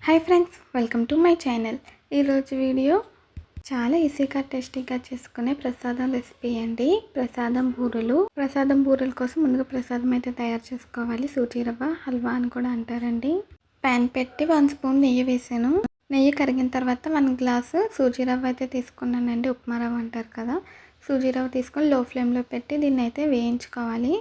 Hi friends, welcome to my channel. ఈరోజు video చాలా ఈజీగా టేస్టీగా చేసుకునే ప్రసాదం రెసిపీ అండి. ప్రసాదం బూరెల కోసం ముందుగా ప్రసాదం అయితే తయారు చేసుకోవాలి. సూజీ రవ్వ హల్వా అని కూడా అంటారండి. ప్యాన్ పెట్టి 1 స్పూన్ నెయ్యి వేసాను. నెయ్యి కరిగిన తర్వాత 1 గ్లాసు సూజీ రవ్వ అయితే తీసుకున్నానండి. ఉప్మా రవ్వ అంటారు కదా, సూజీ రవ్వ తీసుకొని లో ఫ్లేమ్లో పెట్టి దీన్ని అయితే వేయించుకోవాలి.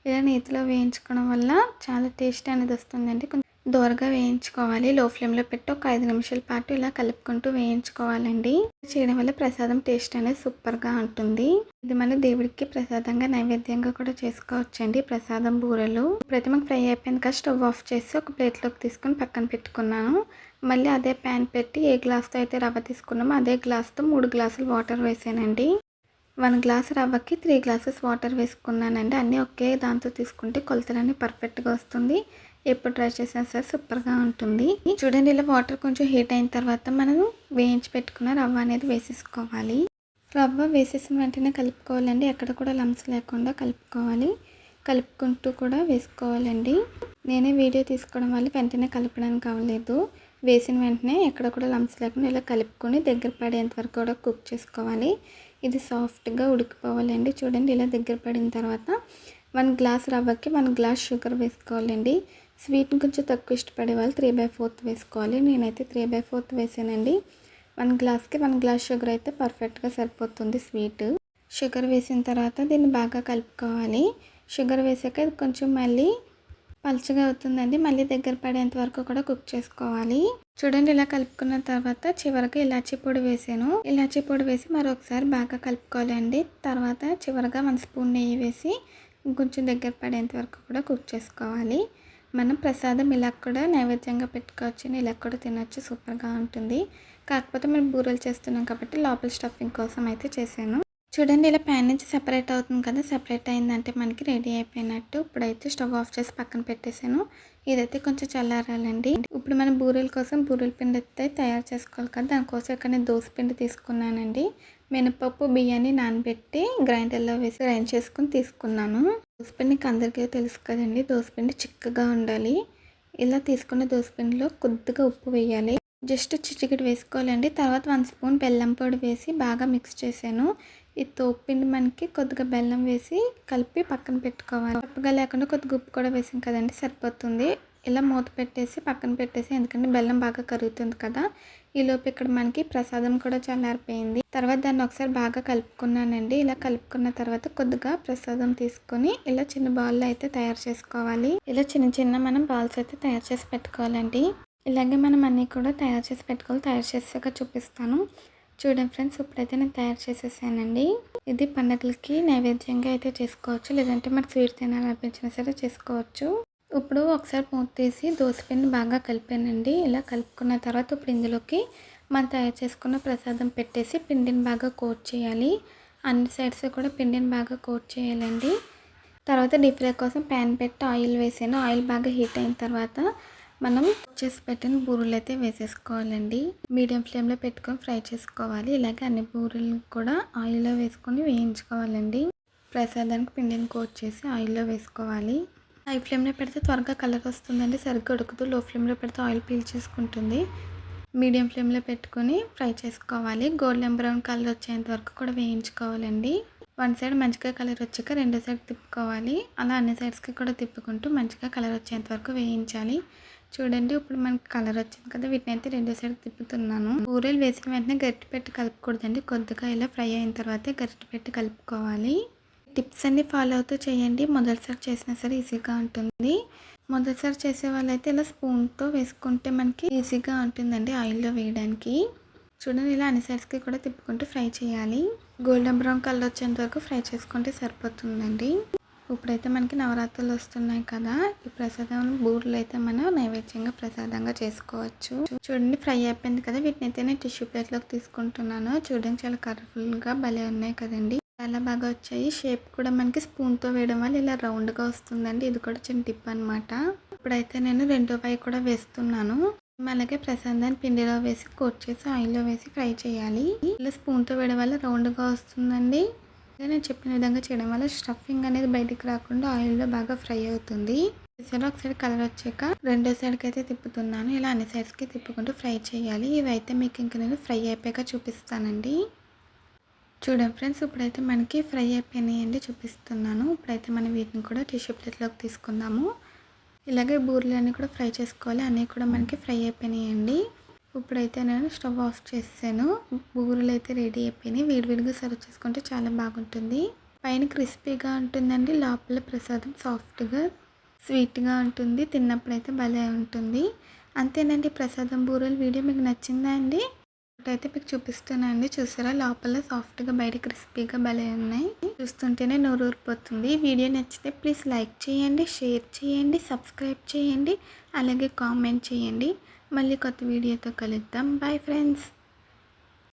ఇలా నేతిలో వేయించుకోవడం వల్ల చాలా టేస్ట్ అనేది వస్తుందండి. దోరగా వేయించుకోవాలి. లో ఫ్లేమ్లో పెట్టి ఒక 5 నిమిషాల పాటు ఇలా కలుపుకుంటూ వేయించుకోవాలండి. చేయడం వల్ల ప్రసాదం టేస్ట్ అనేది సూపర్గా ఉంటుంది. ఇది మన దేవుడికి ప్రసాదంగా నైవేద్యంగా కూడా చేసుకోవచ్చండి. ప్రసాదం బూరెలు ఇప్పుడైతే మనకు ఫ్రై అయిపోయింది కదా, స్టవ్ ఆఫ్ చేసి ఒక ప్లేట్లోకి తీసుకొని పక్కన పెట్టుకున్నాను. మళ్ళీ అదే ప్యాన్ పెట్టి ఏ గ్లాస్తో అయితే రవ్వ తీసుకున్నామో అదే గ్లాస్తో 3 గ్లాసులు వాటర్ వేసానండి. 1 గ్లాస్ రవ్వకి 3 గ్లాసెస్ వాటర్ వేసుకున్నానండి. అన్నీ ఒకే దాంతో తీసుకుంటే కొలతలన్నీ పర్ఫెక్ట్గా వస్తుంది. ఎప్పుడు ట్రై చేసినా సరే సూపర్గా ఉంటుంది. చూడండి, ఇలా వాటర్ కొంచెం హీట్ అయిన తర్వాత మనం వేయించి పెట్టుకున్న రవ్వ అనేది వేసేసుకోవాలి. రవ్వ వేసేసిన వెంటనే కలుపుకోవాలండి. ఎక్కడ కూడా లంప్స్ లేకుండా కలుపుకోవాలి. కలుపుకుంటూ కూడా వేసుకోవాలండి. నేనే వీడియో తీసుకోవడం వల్ల వెంటనే కలపడానికి అవ్వలేదు. వేసిన వెంటనే ఎక్కడ కూడా లంప్స్ లేకుండా ఇలా కలుపుకొని దగ్గర పడేంత వరకు కూడా కుక్ చేసుకోవాలి. ఇది సాఫ్ట్గా ఉడికిపోవాలండి. చూడండి, ఇలా దగ్గర పడిన తర్వాత 1 గ్లాస్ రవ్వకి 1 గ్లాస్ షుగర్ వేసుకోవాలండి. స్వీట్ని కొంచెం తక్కువ ఇష్టపడే వాళ్ళు 3/4 వేసుకోవాలి. నేనైతే 3/4 వేసానండి. 1 గ్లాస్కి 1 గ్లాస్ షుగర్ అయితే పర్ఫెక్ట్గా సరిపోతుంది స్వీట్. షుగర్ వేసిన తర్వాత దీన్ని బాగా కలుపుకోవాలి. షుగర్ వేసాక ఇది కొంచెం మళ్ళీ పలుచగా అవుతుందండి. మళ్ళీ దగ్గర పడేంత వరకు కూడా కుక్ చేసుకోవాలి. చూడండి, ఇలా కలుపుకున్న తర్వాత చివరిగా ఇలాచీ పొడి వేసాను. ఇలాచీ పొడి వేసి మరొకసారి బాగా కలుపుకోవాలండి. తర్వాత చివరిగా 1 స్పూన్ నెయ్యి వేసి ఇంకొంచెం దగ్గర పడేంత వరకు కూడా కుక్ చేసుకోవాలి. మనం ప్రసాదం ఇలా కూడా నైవేద్యంగా పెట్టుకోవచ్చు, ఇలా కూడా తినొచ్చు. సూపర్గా ఉంటుంది. కాకపోతే మనం బూరెలు చేస్తున్నాం కాబట్టి లోపల స్టఫింగ్ కోసం అయితే చేశాను. చూడండి, ఇలా ప్యాన్ నుంచి సెపరేట్ అవుతుంది కదా, సెపరేట్ అయిందంటే మనకి రెడీ అయిపోయినట్టు. ఇప్పుడైతే స్టవ్ ఆఫ్ చేసి పక్కన పెట్టేశాను. ఇదైతే కొంచెం చల్లారాలండి. ఇప్పుడు మనం బూరెల కోసం బూరెల పిండి అయితే తయారు చేసుకోవాలి కదా, దానికోసం ఇక్కడ నేను దోశ పిండి తీసుకున్నానండి. మినపప్పు బియ్యాన్ని నానబెట్టి గ్రైండర్లో వేసి గ్రైండ్ చేసుకుని తీసుకున్నాను. దోసపిండికి అందరికీ తెలుసు కదండి, దోసపిండి చిక్కగా ఉండాలి. ఇలా తీసుకున్న దోసపిండిలో కొద్దిగా ఉప్పు వేయాలి. జస్ట్ చిటికెడు వేసుకోవాలండి. తర్వాత 1 స్పూన్ బెల్లం పొడి వేసి బాగా మిక్స్ చేశాను. ఈ తోపుపిండి మనకి కొద్దిగా బెల్లం వేసి కలిపి పక్కన పెట్టుకోవాలి. ఉప్పుగా లేకుండా కొద్దిగా ఉప్పు కూడా వేసాం కదండి, సరిపోతుంది. ఇలా మూత పెట్టేసి పక్కన పెట్టేసి, ఎందుకంటే బెల్లం బాగా కరుగుతుంది కదా. ఈలోపు ఇక్కడ మనకి ప్రసాదం కూడా చల్లారిపోయింది. తర్వాత దాన్ని ఒకసారి బాగా కలుపుకున్నానండి. ఇలా కలుపుకున్న తర్వాత కొద్దిగా ప్రసాదం తీసుకొని ఇలా చిన్న బాల్లో అయితే తయారు చేసుకోవాలి. ఇలా చిన్న మనం బాల్స్ అయితే తయారు చేసి పెట్టుకోవాలండి. ఇలాగే మనం అన్నీ కూడా తయారు చేసి పెట్టుకోవాలి. తయారు చేసాక చూపిస్తాను. చూడండి ఫ్రెండ్స్, ఇప్పుడైతే నేను తయారు చేసేసానండి. ఇది పండగలకి నైవేద్యంగా అయితే చేసుకోవచ్చు, లేదంటే మనకు స్వీట్ తినాలనిపించినా సరే చేసుకోవచ్చు. ఇప్పుడు ఒకసారి మూత తీసి దోసపిండి బాగా కలిపానండి. ఇలా కలుపుకున్న తర్వాత ఇప్పుడు ఇందులోకి మనం తయారు చేసుకున్న ప్రసాదం పెట్టేసి పిండిని బాగా కోట్ చేయాలి. అన్ని సైడ్స్ కూడా పిండిని బాగా కోట్ చేయాలండి. తర్వాత డీప్ ఫ్రై కోసం ప్యాన్ పెట్టి ఆయిల్ వేసాను. ఆయిల్ బాగా హీట్ అయిన తర్వాత మనం చేసి పెట్టిన బూరెలు అయితే వేసేసుకోవాలండి. మీడియం ఫ్లేమ్లో పెట్టుకొని ఫ్రై చేసుకోవాలి. ఇలాగే అన్ని బూరెలు కూడా ఆయిల్లో వేసుకొని వేయించుకోవాలండి. ప్రసాదానికి పిండిని కోట్ చేసి ఆయిల్లో వేసుకోవాలి. హై ఫ్లేమ్లో పెడితే త్వరగా కలర్ వస్తుందండి, సరిగ్గా ఉడకదు. లో ఫ్లేమ్లో పెడితే ఆయిల్ పీల్చేసుకుంటుంది. మీడియం ఫ్లేమ్లో పెట్టుకొని ఫ్రై చేసుకోవాలి. గోల్డెన్ బ్రౌన్ కలర్ వచ్చేంత వరకు కూడా వేయించుకోవాలండి. 1 సైడ్ మంచిగా కలర్ వచ్చాక 2 సైడ్ తిప్పుకోవాలి. అలా అన్ని సైడ్స్కి కూడా తిప్పుకుంటూ మంచిగా కలర్ వచ్చేంత వరకు వేయించాలి. చూడండి, ఇప్పుడు మనకి కలర్ వచ్చింది కదా, వీటిని అయితే 2 సైడ్ తిప్పుతున్నాను. బూరెలు వేసిన వెంటనే గరిటె పెట్టి కలుపుకూడదండి. కొద్దిగా ఇలా ఫ్రై అయిన తర్వాతే గరిటె పెట్టి కలుపుకోవాలి. టిప్స్ అన్ని ఫాలో అవుతూ చేయండి. మొదటిసారి చేసినా సరే ఈజీగా ఉంటుంది. మొదటిసారి చేసే వాళ్ళైతే ఇలా స్పూన్తో వేసుకుంటే మనకి ఈజీగా ఉంటుందండి ఆయిల్లో వేయడానికి. చూడండి, ఇలా అన్ని సైడ్స్కి కూడా తిప్పుకుంటూ ఫ్రై చేయాలి. గోల్డెన్ బ్రౌన్ కలర్ వచ్చేంత వరకు ఫ్రై చేసుకుంటే సరిపోతుందండి. ఇప్పుడైతే మనకి నవరాత్రులు వస్తున్నాయి కదా, ఈ ప్రసాదం బూరెలు అయితే మనం నైవేద్యంగా ప్రసాదంగా చేసుకోవచ్చు. చూడండి, ఫ్రై అయిపోయింది కదా, వీటిని అయితే నేను టిష్యూ ప్లేట్లోకి తీసుకుంటున్నాను. చూడండి, చాలా కలర్ఫుల్గా భలే ఉన్నాయి కదండి, చాలా బాగా వచ్చాయి. షేప్ కూడా మనకి స్పూన్తో వేయడం వల్ల ఇలా రౌండ్గా వస్తుందండి. ఇది కూడా చిన్న టిప్ అనమాట. ఇప్పుడైతే నేను రెండో పై కూడా వేస్తున్నాను. అలాగే ప్రసాదాన్ని పిండిలో వేసి కోట్ చేసి ఆయిల్లో వేసి ఫ్రై చేయాలి. ఇలా స్పూన్తో వేయడం వల్ల రౌండ్గా వస్తుందండి. నేను చెప్పిన విధంగా చేయడం వల్ల స్టఫింగ్ అనేది బయటికి రాకుండా ఆయిల్లో బాగా ఫ్రై అవుతుంది. చూసారా, ఒక సైడ్ కలర్ వచ్చాక రెండో సైడ్కి అయితే తిప్పుతున్నాను. ఇలా అన్ని సైడ్స్కి తిప్పుకుంటూ ఫ్రై చేయాలి. ఇవైతే మీకు ఇంకా నేను ఫ్రై అయిపోయాక చూపిస్తానండి. చూడండి ఫ్రెండ్స్, ఇప్పుడైతే మనకి ఫ్రై అయిపోయినాయండి, చూపిస్తున్నాను. ఇప్పుడైతే మనం వీటిని కూడా టిష్యూ ప్లేట్లోకి తీసుకుందాము. ఇలాగే బూరెలన్నీ కూడా ఫ్రై చేసుకోవాలి. అన్నీ కూడా మనకి ఫ్రై అయిపోయినాయండి. ఇప్పుడైతే నేను స్టవ్ ఆఫ్ చేసాను. బూరెలు అయితే రెడీ అయిపోయినాయి. వేడివేడిగా సర్వ్ చేసుకుంటే చాలా బాగుంటుంది. పైన క్రిస్పీగా ఉంటుందండి, లోపల ప్రసాదం సాఫ్ట్గా స్వీట్గా ఉంటుంది. తిన్నప్పుడైతే భలే ఉంటుంది. అంతేనండి, ప్రసాదం బూరెలు వీడియో మీకు నచ్చిందా అండి? ఇప్పుడైతే మీకు చూపిస్తున్నా అండి. చూసారా, లోపల సాఫ్ట్గా బయట క్రిస్పీగా భలే ఉన్నాయి. చూస్తుంటేనే నోరు ఊరిపోతుంది. వీడియో నచ్చితే ప్లీజ్ లైక్ చేయండి, షేర్ చేయండి, సబ్స్క్రైబ్ చేయండి, అలాగే కామెంట్ చేయండి. మళ్ళీ కొత్త వీడియోతో కలుద్దాం. Bye friends.